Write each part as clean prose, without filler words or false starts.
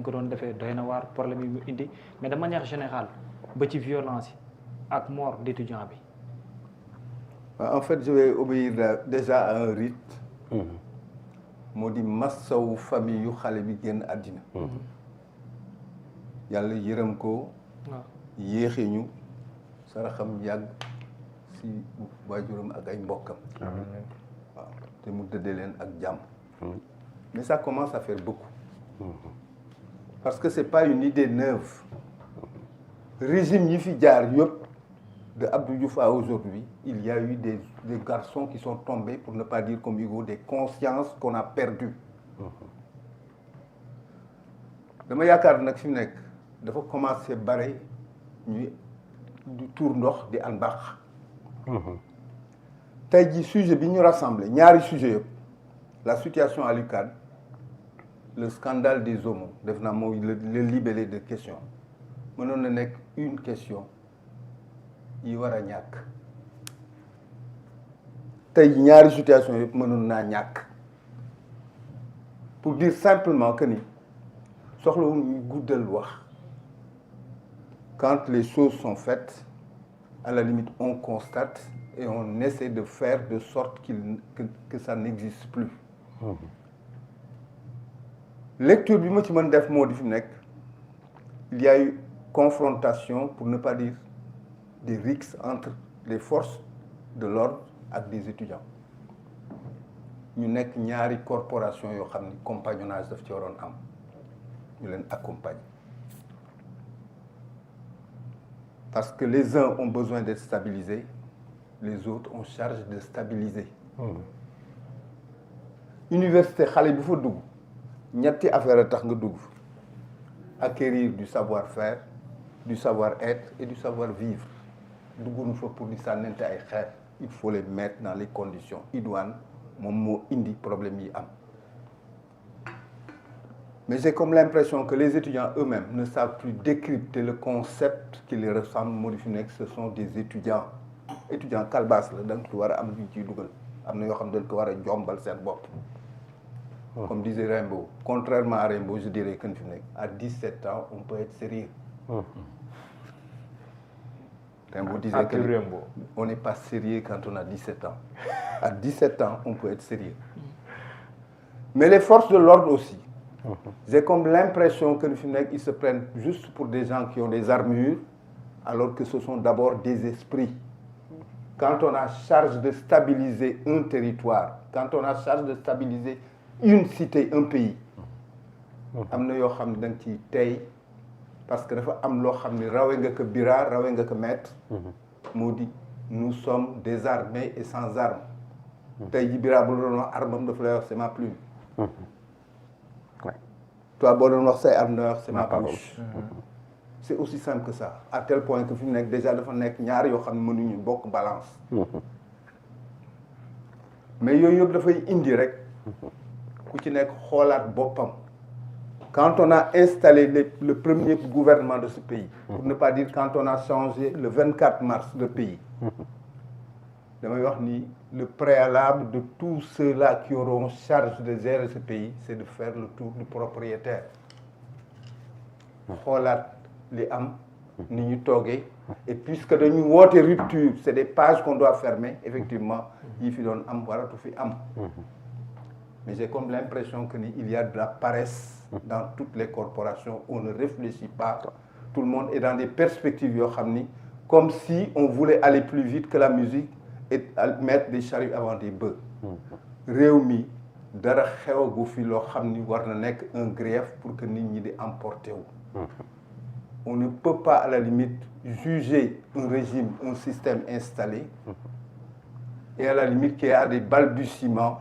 ko doon defee doy na waar problème yi mu indi mais de manière générale ba ci violence yi ak mort d'étudiant bi. En fait je vais obéir déjà à un rite. moo di massawu famille yu xale bi génn àddina. yàlla yërëm ko. yéexe ñu saraxam yàgg si waajuram ak ay mbokkam. waaw te mu dëddee leen ak jàmm. mais ça commence à faire beaucoup. parce que c'est pas une idée neuve. régime yi fi jaar yëpp de Abdou Diouf à aujourd'hui il y a eu des garçons qui sont tombés pour ne pas dire comme Hugo des consciences qu'on a perdues. dama yaakaar nag fi mu nekk dafa commencé bare ñuy du tuur ndox di an baax. tey jii sujet bi ñu rassemblé ñaari sujet yëpp la situation à l'UCAD le scandale des homos def naa mooy le libellé de questions mënoon na nekk une question yi war a ñàkk tey ñaari situation yëpp mënoon naa ñàkk pour dire simplement que ni soxlawul ñuy guddal wax quand les choses sont faites à la limite on constate et on essaie de faire de sorte que ça n'existe plus. lecture bi ma ci mën def moo di fi nekk il y a eu confrontation pour ne pas dire des rixes entre les forces de l'ordre ak des étudiants ñu nekk ñaari corporation yoo xam ni compagnonnage daf ci waroon am ñu leen accompagner parce que les uns ont besoin d'être stabilisés les autres ont charge de stabiliser. université xale bu fa dugg ñetti affaire a tax nga dugg acquérir du savoir-faire du savoir-être et du savoir-vivre dugguñu fa pour di sànnante ay xeer il faut les mettre dans les conditions idoines moom moo indi problème yi am mais j'ai comme l'impression que les étudiants eux-mêmes ne savent plus décrypter le concept qui les ressemble moo di fi nekk ce sont des étudiants kalbaas la da nga ko war a am lu ciy dugal am na yoo xam ne dañ ko war a jombal seen bopp. Comme disait Rimbaud, contrairement à Rimbaud, je dirais que à 17 ans, on peut être sérieux. Rimbaud disait qu'on n'est pas sérieux quand on a 17 ans. À 17 ans, on peut être sérieux. Mais les forces de l'ordre aussi. J'ai comme l'impression que ils se prennent juste pour des gens qui ont des armures, alors que ce sont d'abord des esprits. Quand on a charge de stabiliser un territoire, quand on a charge de stabiliser une cité un pays am na yoo xam ne da nga ciy tey parce que dafa am loo xam ne rawe nga ko bira rawe nga ko maître moo di nous sommes désarmés et sans armes tey ji bira bu la doon wax armam dafa lay wax c'est ma plume toi boo doon wax say arme da wax c'est ma pouche c'est aussi simple que ça à tel point que fi mu nekk déjà dafa nekk ñaar yoo xam ne mënuñu bokk balance mais yooyu yëpp dafay indi rek ku ci nekk xoolaat boppam quand on a installé le premier gouvernement de ce pays pour ne pas dire quand on a changé le 24 mars le pays damay wax ni le préalable de tous ceux-là qui auront charge de gérer ce pays c'est de faire le tour du propriétaire xoolaat li am ni ñu toogee et puisque dañu woote rupture c'est des pages qu'on doit fermer effectivement yi fi doon am waratu fi am mais j'ai comme l'impression que il y a de la paresse dans toutes les corporations. On ne réfléchit pas. Tout le monde est dans des perspectives yoo xam ni comme si on voulait aller plus vite que la musique et mettre des charrues avant des bœufs. réew mi dara xewagu fi loo xam ni war na nekk un grief pour que nit ñi di emporter wu. On ne peut pas à la limite juger un régime, un système installé et à la limite qu'il y a des balbutiements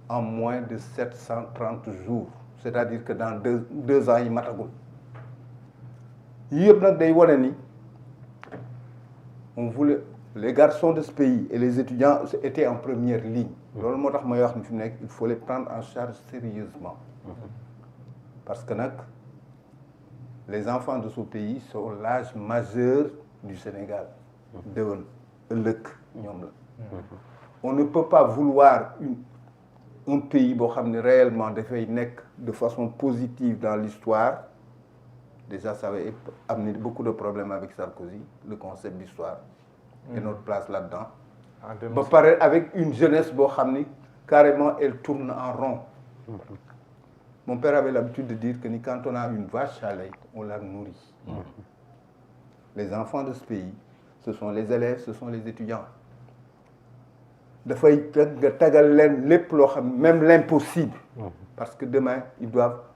en moins de 730 jours c'est-à-dire que dans deux ans yi matagul yëpp nag day wane ni on voulait les garçons de ce pays et les étudiants étaient en première ligne loolu moo tax may wax ni fi mu nekk il faut les prendre en charge sérieusement parce que nag les enfants de ce pays sont l'âge majeur du Sénégal déwén ëllëg ñoom la on ne peut pas vouloir un pays boo xam ne réellement dafay nekk de façon positive dans l'histoire déjà ça va amener beaucoup de problèmes avec Sarkozy le concept d'histoire et notre place là-dedans ba pare avec une jeunesse boo xam ni carrément elle tourne en rond. Mon père avait l'habitude de dire que ni quand on a une vache à lait on la nourrit. Les enfants de ce pays ce sont les élèves ce sont les étudiants dafay nga tagal leen lépp loo xam même l'impossible parce que demain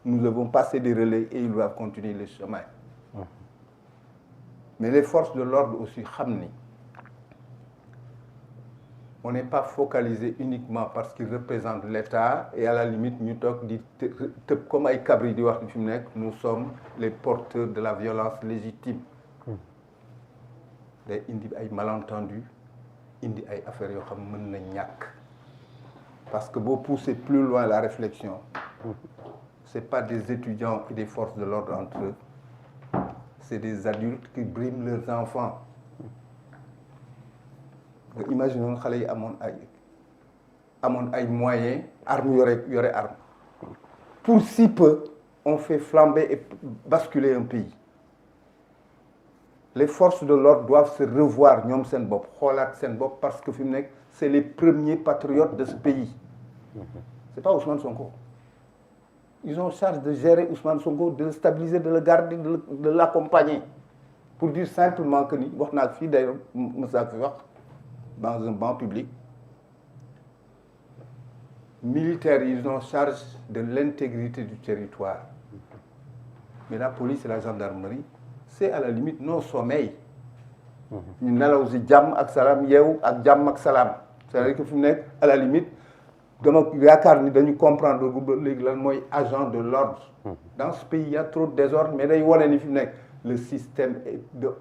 nous devons passer des relais et ils doivent continuer le chemin. Mais les forces de l'ordre aussi xam ni on n'est pas focalisé uniquement parce qu'ils représentent l'État et à la limite ñu toog di tëb comme ay cabri di wax fi mu nekk nous sommes les porteurs de la violence légitime. day indi ay malentendus indi ay affaires yoo xam mën na ñàkk parce que boo pousser plus loin la réflexion c'est pas des étudiants et des forces de l'ordre entre eux c'est des adultes qui briment leurs enfants. nga imagine xale yi amoon ay moyens armes yore arme pour si peu on fait flamber et basculer un pays. Les forces de l'ordre doivent se revoir ñoom seen bopp xoolaat seen bopp parce que fi mu nekk c'est les premiers patriotes de ce pays. C'est pas Ousmane Sonko. Ils ont charge de gérer Ousmane Sonko, de le stabiliser, de le garder, de l'accompagner. Pour dire simplement que ni wax naa fii d'ailleurs Moussa fi wax dans un banc public. Militaires, ils ont charge de l'intégrité du territoire. Mais la police et la gendarmerie, c'est à la limite nos sommeil. ñu nelaw si jàmm ak salaam yeewu ak jàmm ak salaam c'est-à-dire que fi mu nekk à la limite dama yaakaar ni dañu comprendre léegi lan mooy agent de l'ordre. Dans ce pays il y a trop de désordre mais day wane ni fi mu nekk le système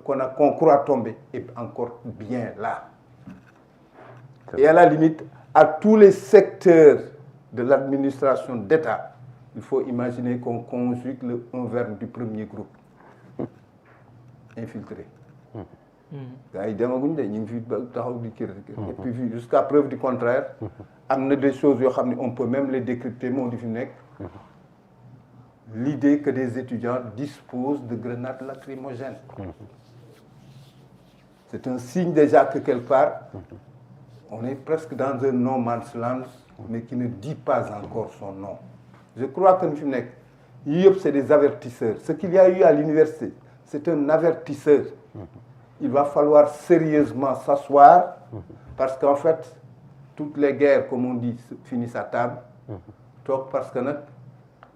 qu'on croit tomber est encore bien là. Et à la limite à tous les secteurs de l'administration d'État il faut imaginer qu'on conjugue un verbe du premier groupe. Infiltré. gars yi demaguñ de ñu ngi fi taxaw di kër et puis jusqu'à preuve du contraire am na des choses yoo xam ne on peut même les décrypter moo di fi nekk l'idée que des étudiants disposent de grenades lacrymogènes. C'est un signe déjà que quelque part on est presque dans un no man's land mais qui ne dit pas encore son nom. Je crois que ni fi mu nekk yii yëpp c'est des avertisseurs. Ce qu'il y a eu à l'université c'est un avertisseur. Il va falloir sérieusement s'asseoir parce qu'en fait toutes les guerres comme on dit finissent à table. toog parce que nag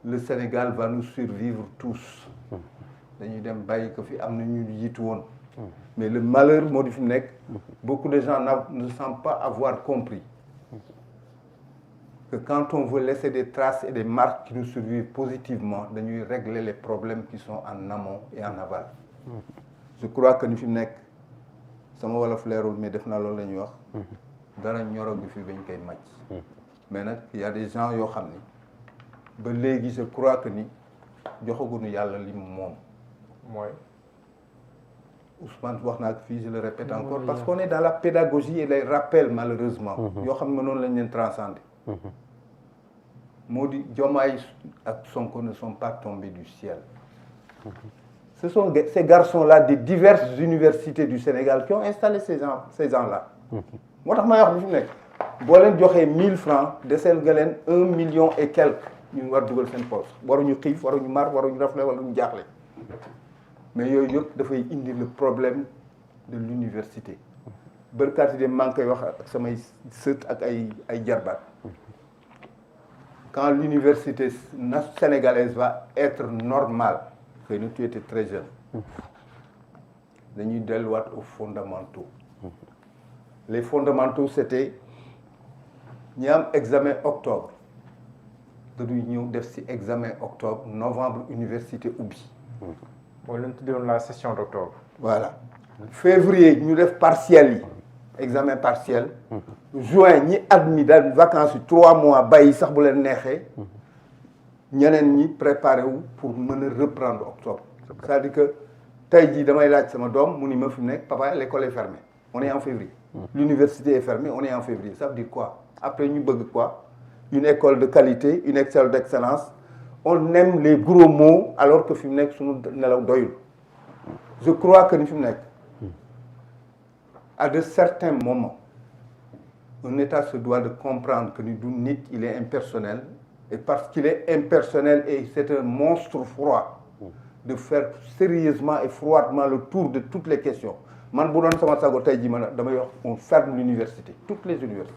le Sénégal va nous survivre tous. dañuy dem bàyyi ko fi am na ñu jiitu woon. Mais le malheur moo di fi nekk beaucoup de gens ne semblent pas avoir compris que quand on veut laisser des traces et des marques qui nous survivent positivement dañuy régler les problèmes qui sont en amont et en aval. Je crois que ni fi nekk sama wolof leerul mais def naa loolu la ñuy wax dara ñorog bi fi bañ koy màcc. Mais nag il y a des gens yoo xam ni ba léegi je crois que ni joxaguñu yàlla li moom. mooy Ousmane wax naa ko fii je le répète encore parce qu'on est dans la pédagogie et les rappels malheureusement. yoo xam ne noonu lañ leen transcender. moo di Diomaye ak Sonko ne sont pas tombés du ciel. Ce sont ces garçons-là des diverses universités du Sénégal qui ont installé ces gens-là. moo tax may wax bi fi mu nekk boo leen joxee 1000 francs deseel nga leen 1 million et quelques ñu war dugal seen poche waruñu xiif waruñu mar waruñu rafle waruñu jaaxle mais yooyu yëpp dafay indi le problème de l'université. bërkaat yi de maa ngi koy wax ak samay sët ak ay jarbaat quand l'université sénégalaise va être normale. xëy na tu étais très jeune dañuy delluwaat aux fondamentaux. Les fondamentaux c'était ñi am examen octobre dañuy ñëw def ci examen octobre novembre université ubbi. mooy lu ñu tuddoon la session d'octobre. Voilà février ñu def partiel yi examen partiel. juin ñi admis daal vacances yi 3 mois bàyyi sax bu leen neexee. ñeneen ñi préparé wu pour mën a reprendre octobre. C'est-à-dire que tey jii damay laaj sama doom mu ni ma fi mu nekk papa l'école est fermée on est en février. L'université est fermée on est en février ça veut dire quoi après ñu bëgg quoi une école de qualité une école d'excellence on aime les gros mots alors que fi mu nekk suñu nelaw doyul je crois que ni fi mu nekk à de certains moments un État se doit de comprendre que ni du nit il est impersonnel et parce qu'il est impersonnel et c'est un monstre froid de faire sérieusement et froidement le tour de toutes les questions man bu doon sama sago tey jii man damay wax on ferme l'université toutes les universités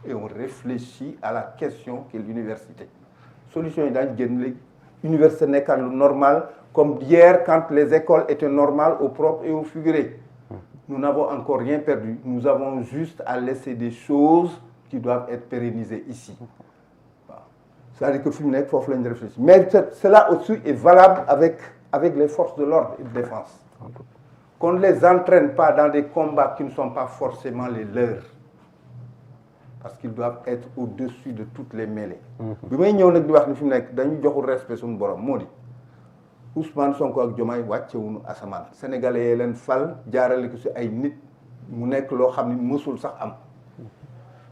et on réfléchit à la question qu'est l'université solution yi daañu génn léegi université nekkaan lu normal comme hier quand les écoles étaient normales au propre et au figuré nous n'avons encore rien perdu nous avons juste à laisser des choses qui doivent être pérennisées ici waaw c'est-à-dire que fi mu nekk foofu la ñu réfléchir mais cela aussi est valable avec les forces de l'ordre et de défense qu'on ne les entraîne pas dans des combats qui ne sont pas forcément les leurs parce qu'ils doivent être au-dessus de toutes les mêlées bi may ñëw nag di wax ni fi mu nekk dañu joxul respect suñu borom moo di Ousmane Sonko ak Diomaye wàccewuñu asamaan sénégalais yee leen fal jaarale ko ci ay nit mu nekk loo xam ni mësul sax am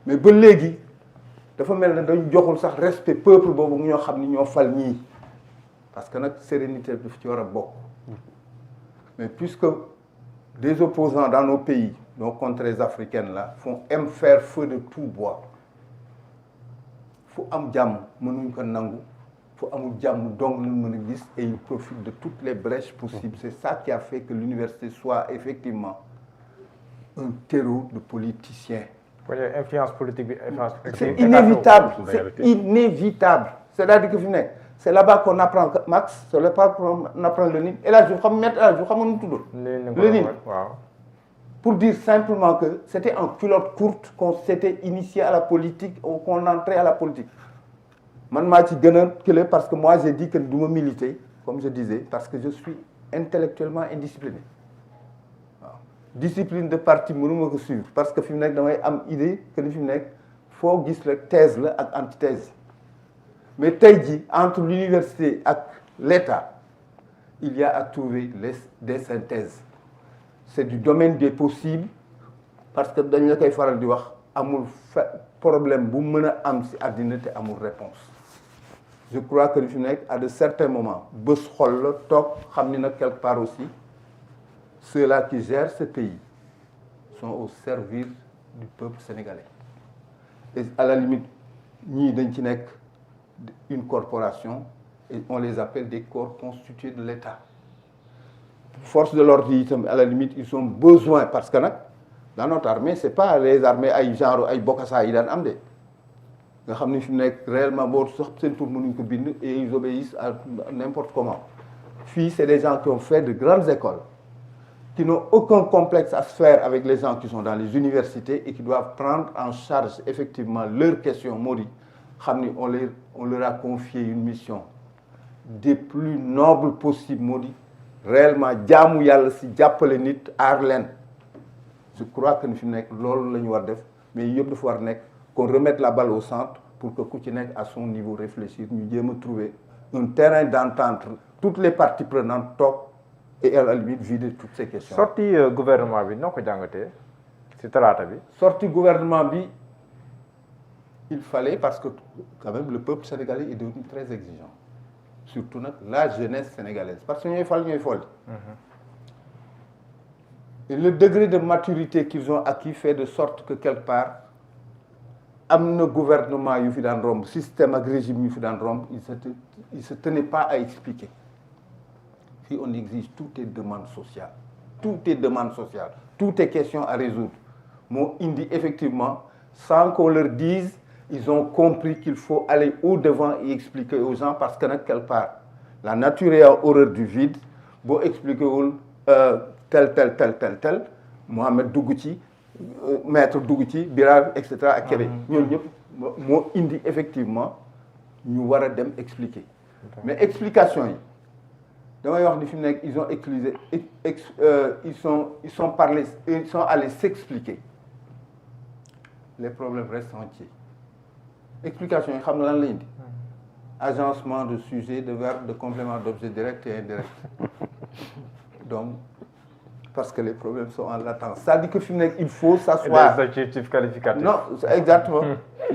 mais ba léegi dafa mel ne dañu joxul sax respect peuple boobu ñoo xam ni ñoo fal ñii parce que nag sérénité daf ci war a bokk mais puisque des opposants dans nos pays nos contrées africaines là aiment faire feu de tout bois fu am jàmm mënuñ ko nangu fu amul jàmm donc lañ mën a gis et ils profitent de toutes les brèches possibles c'est ça qui a fait que l'université soit effectivement un terreau de politiciens. Influence politique bi c'est inévitable c'est-à-dire que fi mu nekk c'est là-bas qu'on apprend Marx c'est là-bas qu'on apprend Lénine et là je xam maître El Hadji Diouf xam nga nu mu tuddoon Lénine waaw pour dire simplement que c'était en culotte courte qu'on s'était initié à la politique ou qu'on entrait à la politique man maa ci gën a kële parce que moi j'ai dit que du ma militer comme je disais parce que je suis intellectuellement indiscipliné waaw discipline de parti mënuma ko suivre parce que fi mu nekk damay am idée que ni fi mu nekk foo gis la thèse la ak antithèse mais tey jii entre l'université ak l'État il y a à trouver des synthèses c'est du domaine des possibles parce que dañ la koy faral di wax amul problème bu mën a am ci àddina te amul réponse je crois que fi nekk à de certains moments bés xol la toog xam ni nag quelque part aussi ceux-là qui gèrent ce pays sont au service du peuple sénégalais et à la limite ñii dañ ci nekk une corporation et on les appelle des corps constitués de l'État force de l'ordre yi itam à la limite ils ont besoin parce que nag dans notre armée c'est pas les armées ay genre ay bokasa yi daan am de nga xam ni fi mu nekk réellement boo sax seen tur mënuñ ko bind et ils obéissent à n'importe comment fii c'est des gens qui ont fait de grandes écoles qui n'ont aucun complexe à se faire avec les gens qui sont dans les universités et qui doivent prendre en charge effectivement leurs questions moo di xam ni on leur a confié une mission des plus nobles possibles moo di réellement jaamu yàlla si jàppale nit aar leen je crois que ni fi mu nekk loolu la ñu war def mais yëpp dafa war nekk qu'on remette la balle au centre pour que ku ci nekk à son niveau réfléchir ñu jéem a trouver un terrain d'entente toutes les parties prenantes toog et à la limite vider toutes ces questions. sortie gouvernement bi noo ko jàngatee ci talaata bi. sortie gouvernement bi il fallait parce que quand même le peuple sénégalais est devenu très exigeant surtout nag la jeunesse sénégalaise parce que ñooy fal ñooy folli. Et le degré de maturité qu'ils ont acquis fait de sorte que quelque part am na gouvernement yu fi daan romb système ak régime yu fi daan romb il se tenait pas à expliquer fii on exige tout est demande sociale tout est question à résoudre moo indi effectivement sans qu'on leur dise ils ont compris qu'il faut aller au-devant et expliquer aux gens parce que nag quelque part la nature est horreur du vide boo expliquer wul tel Mohamed dugg ci maître dugg ci Biral et cetera ak Kébé ñooñu ñëpp moo indi effectivement ñu war a dem expliquer mais explication yi damay wax ni fi mu nekk ils ont éclusé ils sont allés s'expliquer les problèmes restent entiers explication yi xam nga lan la indi agencement de sujet de verbe de complément d'objet direct et indirect donc parce que les problèmes sont en latence c'est-à-dire que fi mu nekk il faut s'asseoir des adjectifs qualificatifs non exactement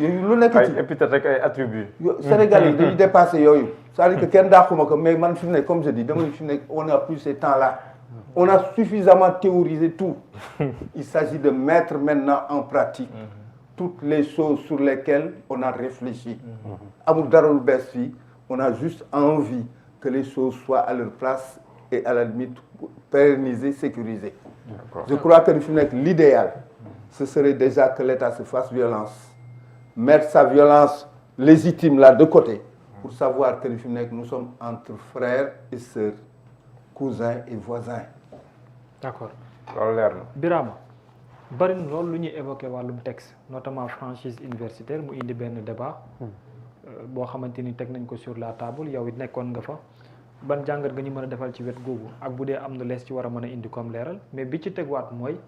lu nekk ci ay épithètes rek ay attributs. Sénégal yi dañuy dépassé yooyu c'est-à-dire que kenn dàquma ko mais man fi mu ne comme je dis dama ne fi mu ne on n'a plus ces temps-là on a suffisamment théorisé tout il s'agit de mettre maintenant en pratique toutes les choses sur lesquelles on a réfléchi amul dara lu bees fii on a juste envie que les choses soient à leur place et à la limite pérennisées, sécurisées. Je crois que l'idéal, ce serait déjà que l'État se fasse violence, mettre sa violence légitime là de côté, pour savoir que nous sommes entre frères et sœurs, cousins et voisins. D'accord. Birama. bari na loolu lu ñuy évoqué wàllum texte notamment franchise universitaire mu indi benn débat boo xamante ni teg nañ ko sur la table yow it nekkoon nga fa ban jàngat nga ñu mën a defal ci wet googu ak bu dee am na lees ci war a mën a indi comme leeral mais bi ci tegwaat mooy